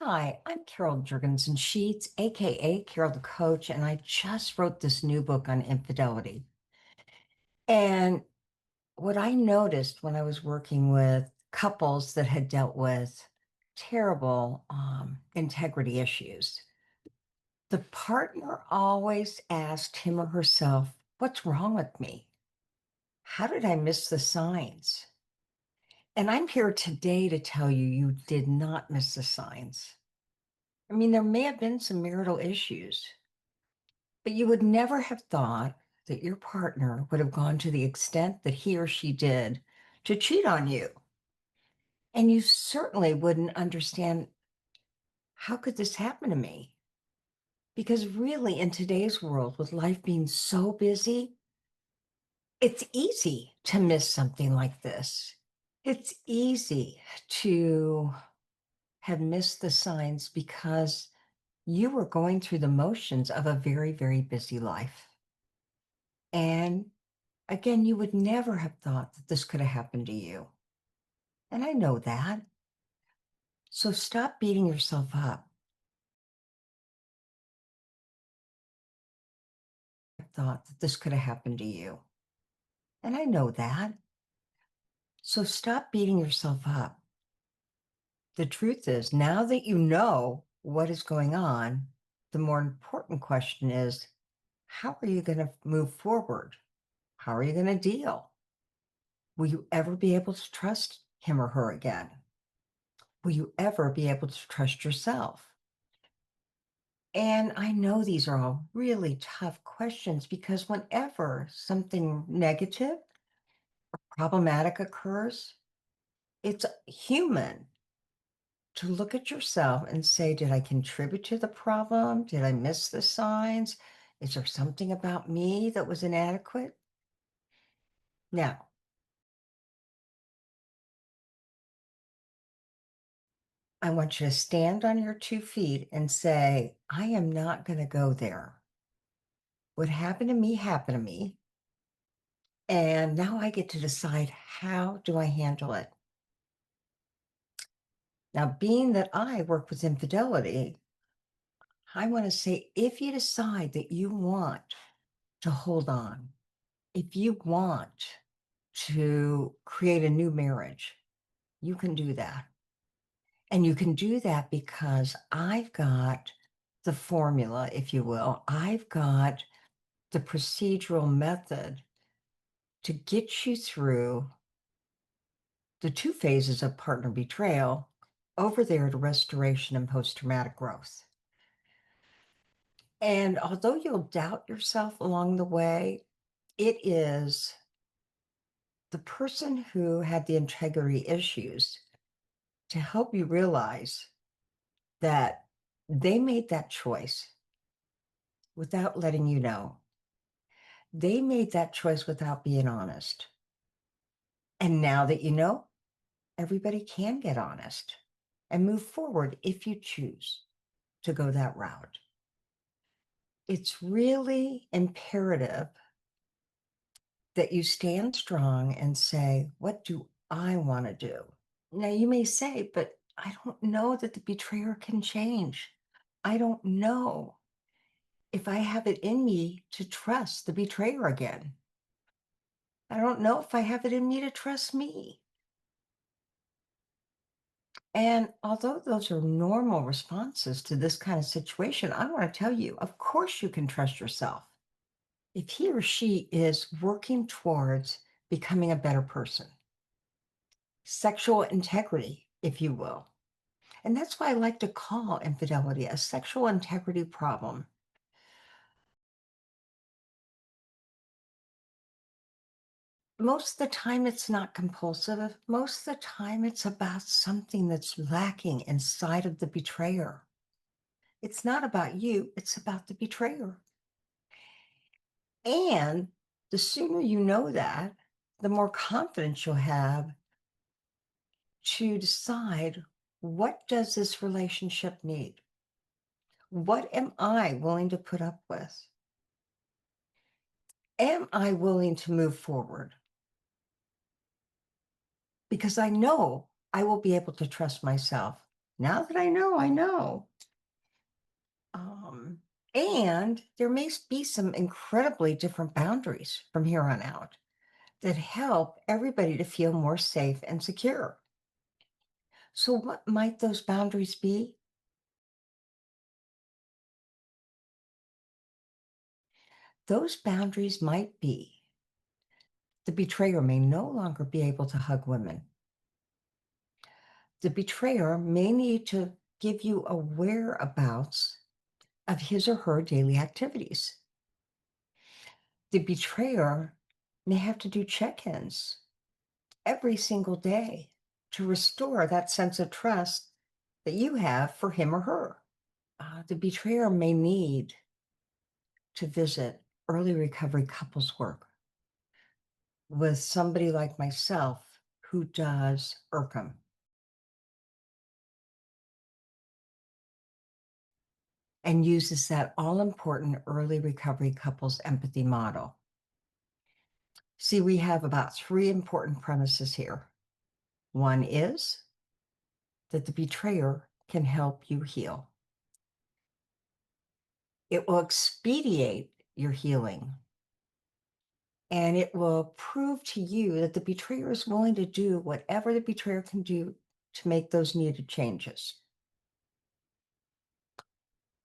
Hi, I'm Carol Jurgensen Sheets, aka Carol the Coach, and I just wrote this new book on infidelity. And what I noticed when I was working with couples that had dealt with terrible integrity issues, the partner always asked him or herself, "What's wrong with me? How did I miss the signs?" And I'm here today to tell you, you did not miss the signs. I mean, there may have been some marital issues, but you would never have thought that your partner would have gone to the extent that he or she did to cheat on you. And you certainly wouldn't understand, how could this happen to me? Because really, in today's world, with life being so busy, it's easy to miss something like this. It's easy to have missed the signs because you were going through the motions of a very, very busy life. And again, you would never have thought that this could have happened to you. And I know that. So stop beating yourself up. I thought that this could have happened to you. And I know that. So stop beating yourself up. The truth is, now that you know what is going on, the more important question is, how are you going to move forward? How are you going to deal? Will you ever be able to trust him or her again? Will you ever be able to trust yourself? And I know these are all really tough questions because whenever something negative or problematic occurs, it's human to look at yourself and say, did I contribute to the problem? Did I miss the signs? Is there something about me that was inadequate? Now, I want you to stand on your 2 feet and say, I am not going to go there. What happened to me. And now I get to decide, how do I handle it? Now, being that I work with infidelity, I want to say, if you decide that you want to hold on, if you want to create a new marriage, you can do that. And you can do that because I've got the formula, if you will. I've got the procedural method to get you through the 2 phases of partner betrayal over there to restoration and post-traumatic growth. And although you'll doubt yourself along the way, it is the person who had the integrity issues to help you realize that they made that choice without letting you know. They made that choice without being honest. And now that you know, everybody can get honest and move forward if you choose to go that route. It's really imperative that you stand strong and say, what do I want to do? Now, you may say, but I don't know that the betrayer can change. I don't know if I have it in me to trust the betrayer again. I don't know if I have it in me to trust me. And although those are normal responses to this kind of situation, I want to tell you, of course, you can trust yourself. If he or she is working towards becoming a better person, sexual integrity, if you will. And that's why I like to call infidelity a sexual integrity problem. Most of the time, it's not compulsive. Most of the time, it's about something that's lacking inside of the betrayer. It's not about you, it's about the betrayer. And the sooner you know that, the more confidence you'll have to decide, what does this relationship need? What am I willing to put up with? Am I willing to move forward? Because I know I will be able to trust myself. Now that I know, I know. Um, and there may be some incredibly different boundaries from here on out that help everybody to feel more safe and secure. So, what might those boundaries be? Those boundaries might be the betrayer may no longer be able to hug women. The betrayer may need to give you a whereabouts of his or her daily activities. The betrayer may have to do check ins every single day to restore that sense of trust that you have for him or her. The betrayer may need to visit early recovery couples work with somebody like myself who does IRCM and uses that all important early recovery couples empathy model. See, we have about 3 important premises here. One is that the betrayer can help you heal. It will expedite your healing. And it will prove to you that the betrayer is willing to do whatever the betrayer can do to make those needed changes.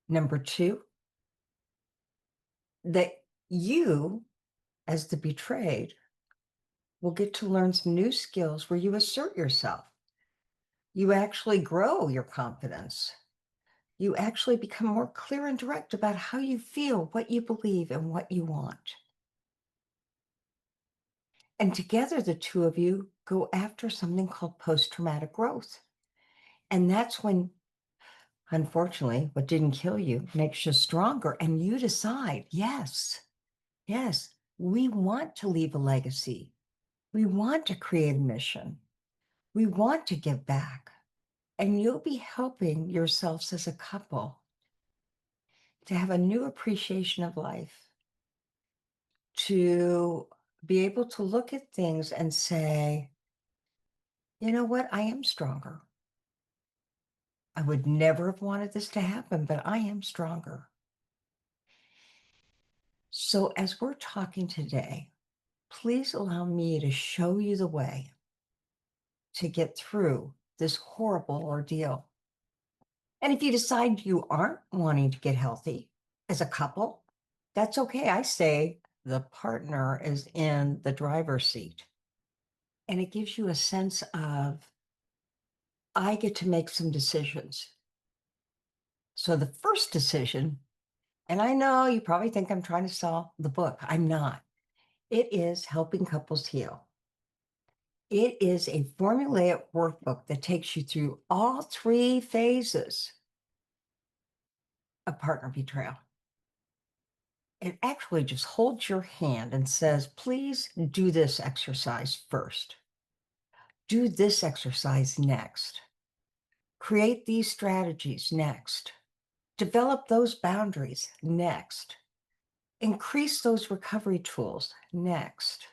Number 2, that you, as the betrayed, will get to learn some new skills where you assert yourself. You actually grow your confidence. You actually become more clear and direct about how you feel, what you believe, and what you want. And together, the two of you go after something called post-traumatic growth. And that's when, unfortunately, what didn't kill you makes you stronger. And you decide, yes, yes, we want to leave a legacy. We want to create a mission. We want to give back. And you'll be helping yourselves as a couple to have a new appreciation of life, to be able to look at things and say, you know what, I am stronger. I would never have wanted this to happen, but I am stronger. So as we're talking today, please allow me to show you the way to get through this horrible ordeal. And if you decide you aren't wanting to get healthy as a couple, that's okay. I say the partner is in the driver's seat. And it gives you a sense of, I get to make some decisions. So the first decision, and I know you probably think I'm trying to sell the book. I'm not. It is helping couples heal. It is a formulaic workbook that takes you through all 3 phases of partner betrayal. It actually just holds your hand and says, please do this exercise first. Do this exercise next. Create these strategies next. Develop those boundaries next. Increase those recovery tools next.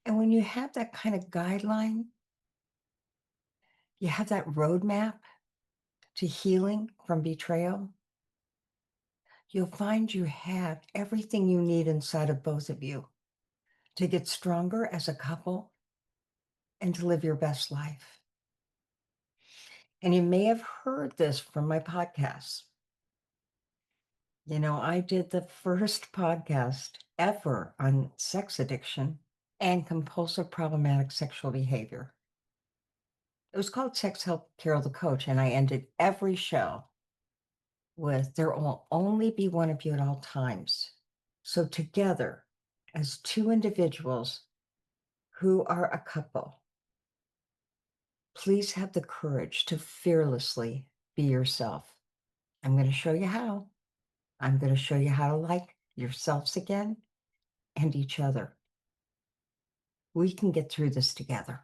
And when you have that kind of guideline, you have that roadmap to healing from betrayal, you'll find you have everything you need inside of both of you to get stronger as a couple and to live your best life. And you may have heard this from my podcasts. You know, I did the first podcast ever on sex addiction and compulsive problematic sexual behavior. It was called Sex Help Carol the Coach, and I ended every show with, there will only be one of you at all times. So together, as 2 individuals who are a couple, please have the courage to fearlessly be yourself. I'm going to show you how. I'm going to show you how to like yourselves again and each other. We can get through this together.